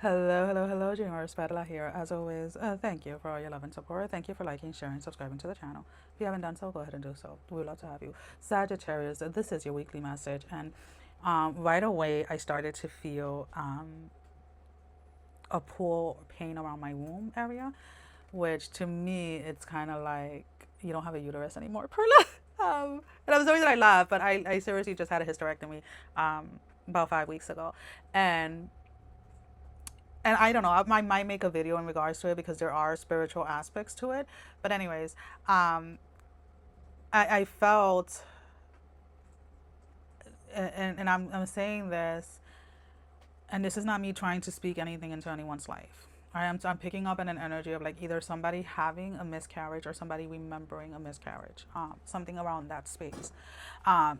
Hello, hello, hello, Dreamers. PERLA here. As always, thank you for all your love and support. Thank you for liking, sharing, subscribing to the channel. If you haven't done so, go ahead and do so. We would love to have you. Sagittarius, this is your weekly message. And right away, I started to feel a pull or pain around my womb area, which to me, it's kind of like you don't have a uterus anymore, PERLA. And I'm sorry that I laugh, but I seriously just had a hysterectomy about 5 weeks ago. And I don't know, I might make a video in regards to it because there are spiritual aspects to it. But anyways, I felt, and I'm saying this, and this is not me trying to speak anything into anyone's life. I'm picking up in an energy of like either somebody having a miscarriage or somebody remembering a miscarriage, something around that space.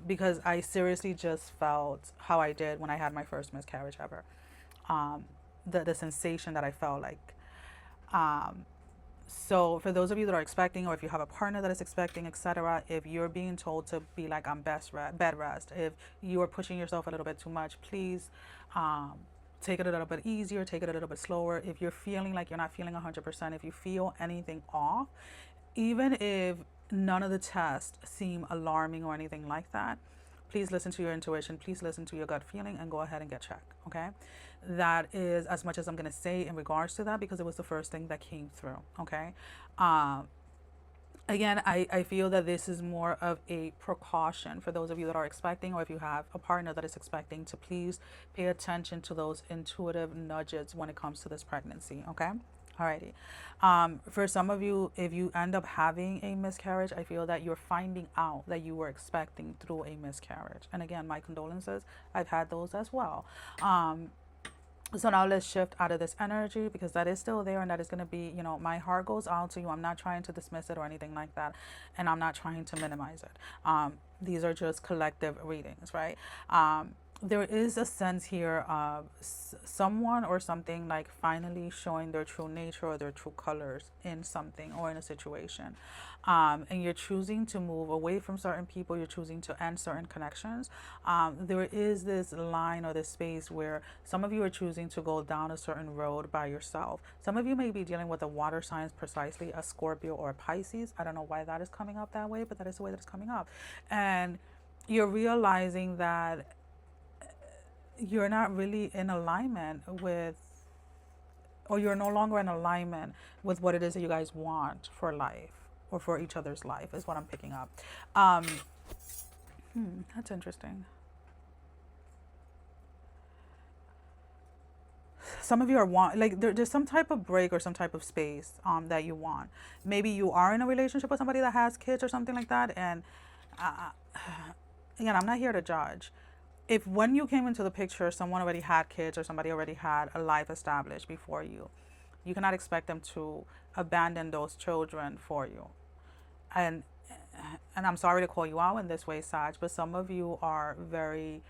Because I seriously just felt how I did when I had my first miscarriage ever. The sensation that I felt like. Um, so for those of you that are expecting, or if you have a partner that is expecting, etc., if you're being told to be like on bed rest, if you are pushing yourself a little bit too much, please take it a little bit easier, take it a little bit slower. If you're feeling like you're not feeling 100%, if you feel anything off, even if none of the tests seem alarming or anything like that, please listen to your intuition, please listen to your gut feeling, and go ahead and get checked. Okay, that is as much as I'm going to say in regards to that, because it was the first thing that came through. Okay, um, again, I feel that this is more of a precaution for those of you that are expecting, or if you have a partner that is expecting, to please pay attention to those intuitive nudges when it comes to this pregnancy. Okay. Alrighty. For some of you, if you end up having a miscarriage, I feel that you're finding out that you were expecting through a miscarriage. And again, my condolences. I've had those as well. So now let's shift out of this energy, because that is still there, and that is going to be, my heart goes out to you. I'm not trying to dismiss it or anything like that, and I'm not trying to minimize it. These are just collective readings, right? There is a sense here of someone or something like finally showing their true nature or their true colors in something or in a situation. And you're choosing to move away from certain people, you're choosing to end certain connections. There is this line or this space where some of you are choosing to go down a certain road by yourself. Some of you may be dealing with a water sign, precisely a Scorpio or a Pisces. I don't know why that is coming up that way, but that is the way that it's coming up. And you're realizing that you're not really in alignment with, or you're no longer in alignment with what it is that you guys want for life or for each other's life, is what I'm picking up. Um, that's interesting. Some of you are like there's some type of break or some type of space that you want. Maybe you are in a relationship with somebody that has kids or something like that, and uh, again, I'm not here to judge. If when you came into the picture, someone already had kids or somebody already had a life established before you cannot expect them to abandon those children for you. And I'm sorry to call you out in this way, Sag, but some of you are very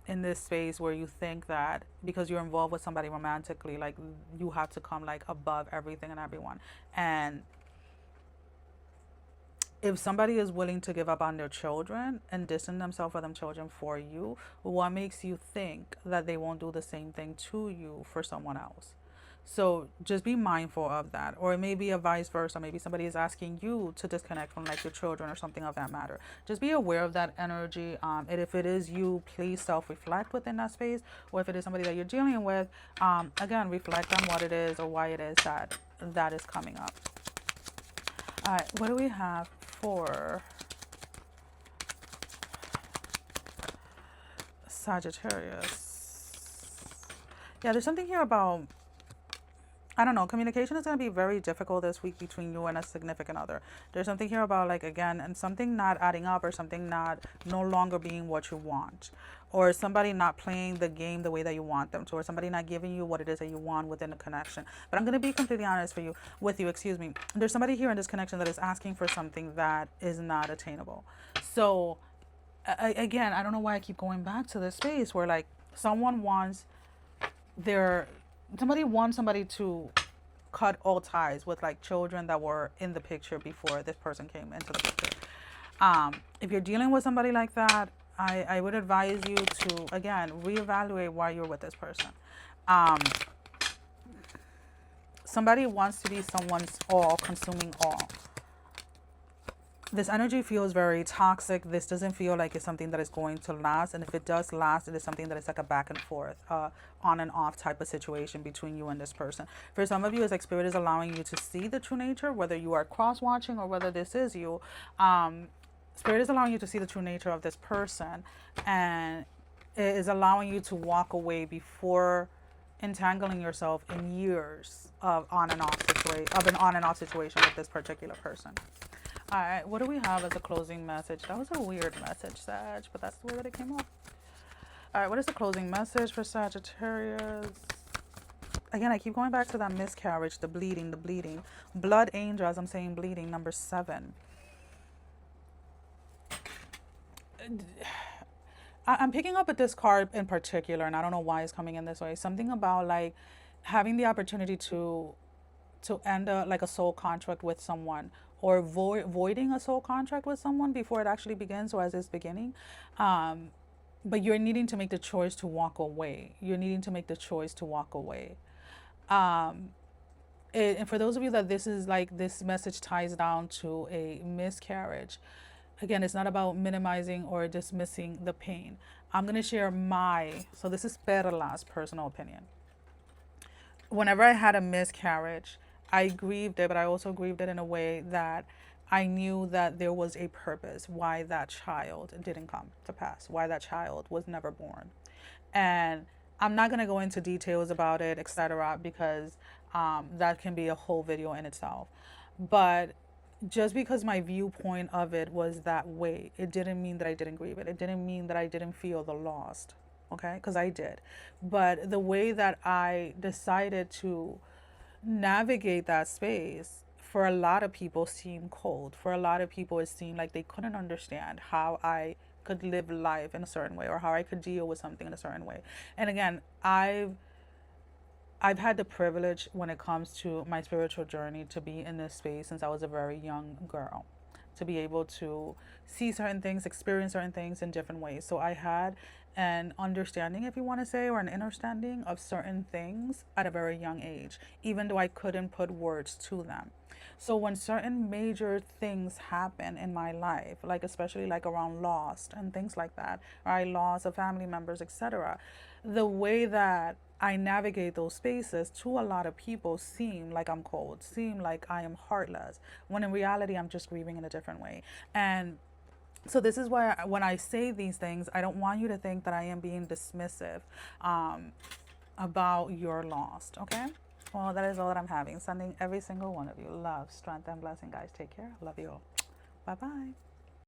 in this space where you think that because you're involved with somebody romantically, like you have to come like above everything and everyone. And if somebody is willing to give up on their children and distance themselves from them children for you, what makes you think that they won't do the same thing to you for someone else? So just be mindful of that. Or it may be a vice versa. Maybe somebody is asking you to disconnect from like your children or something of that matter. Just be aware of that energy. And if it is you, please self-reflect within that space. Or if it is somebody that you're dealing with, again, reflect on what it is or why it is that is coming up. All right, what do we have for Sagittarius? Yeah, there's something here about, I don't know, communication is going to be very difficult this week between you and a significant other. There's something here about, like, again, and something not adding up, or something not no longer being what you want, or somebody not playing the game the way that you want them to, or somebody not giving you what it is that you want within the connection. But I'm going to be completely honest with you, excuse me. There's somebody here in this connection that is asking for something that is not attainable. So again, I don't know why I keep going back to this space where like someone wants their somebody wants somebody to cut all ties with like children that were in the picture before this person came into the picture. If you're dealing with somebody like that, I would advise you to, again, reevaluate why you're with this person. Um, somebody wants to be someone's all-consuming all. This energy feels very toxic. This doesn't feel like it's something that is going to last. And if it does last, it is something that is like a back and forth, on and off type of situation between you and this person. For some of you, it's like Spirit is allowing you to see the true nature, whether you are cross-watching or whether this is you. Spirit is allowing you to see the true nature of this person. And it is allowing you to walk away before entangling yourself in years of an on and off situation with this particular person. All right, what do we have as a closing message? That was a weird message, Sag, but that's the way that it came up. All right, what is the closing message for Sagittarius? Again, I keep going back to that miscarriage, the bleeding, the bleeding. Blood angel, as I'm saying, bleeding, number 7. I'm picking up at this card in particular, and I don't know why it's coming in this way. Something about like having the opportunity to end like a soul contract with someone, or voiding a soul contract with someone before it actually begins, or as it's beginning. But you're needing to make the choice to walk away. You're needing to make the choice to walk away. And for those of you that this is like, this message ties down to a miscarriage. Again, it's not about minimizing or dismissing the pain. I'm going to share so this is Perla's personal opinion. Whenever I had a miscarriage, I grieved it, but I also grieved it in a way that I knew that there was a purpose why that child didn't come to pass, why that child was never born. And I'm not going to go into details about it, etc., because that can be a whole video in itself. But just because my viewpoint of it was that way, it didn't mean that I didn't grieve it. It didn't mean that I didn't feel the loss, okay? Because I did. But the way that I decided to navigate that space, for a lot of people, seemed cold. For a lot of people, it seemed like they couldn't understand how I could live life in a certain way, or how I could deal with something in a certain way. And again, I've had the privilege when it comes to my spiritual journey to be in this space since I was a very young girl, to be able to see certain things, experience certain things in different ways. So I had an understanding, if you want to say, or an understanding of certain things at a very young age, even though I couldn't put words to them. So when certain major things happen in my life, like especially like around loss and things like that, right, loss of family members, etc., the way that I navigate those spaces to a lot of people seem like I'm cold, seem like I am heartless, when in reality I'm just grieving in a different way. And so this is why when I say these things, I don't want you to think that I am being dismissive about your loss, okay? Well, that is all that I'm having. Sending every single one of you love, strength, and blessing, guys. Take care. Love you all. Bye-bye.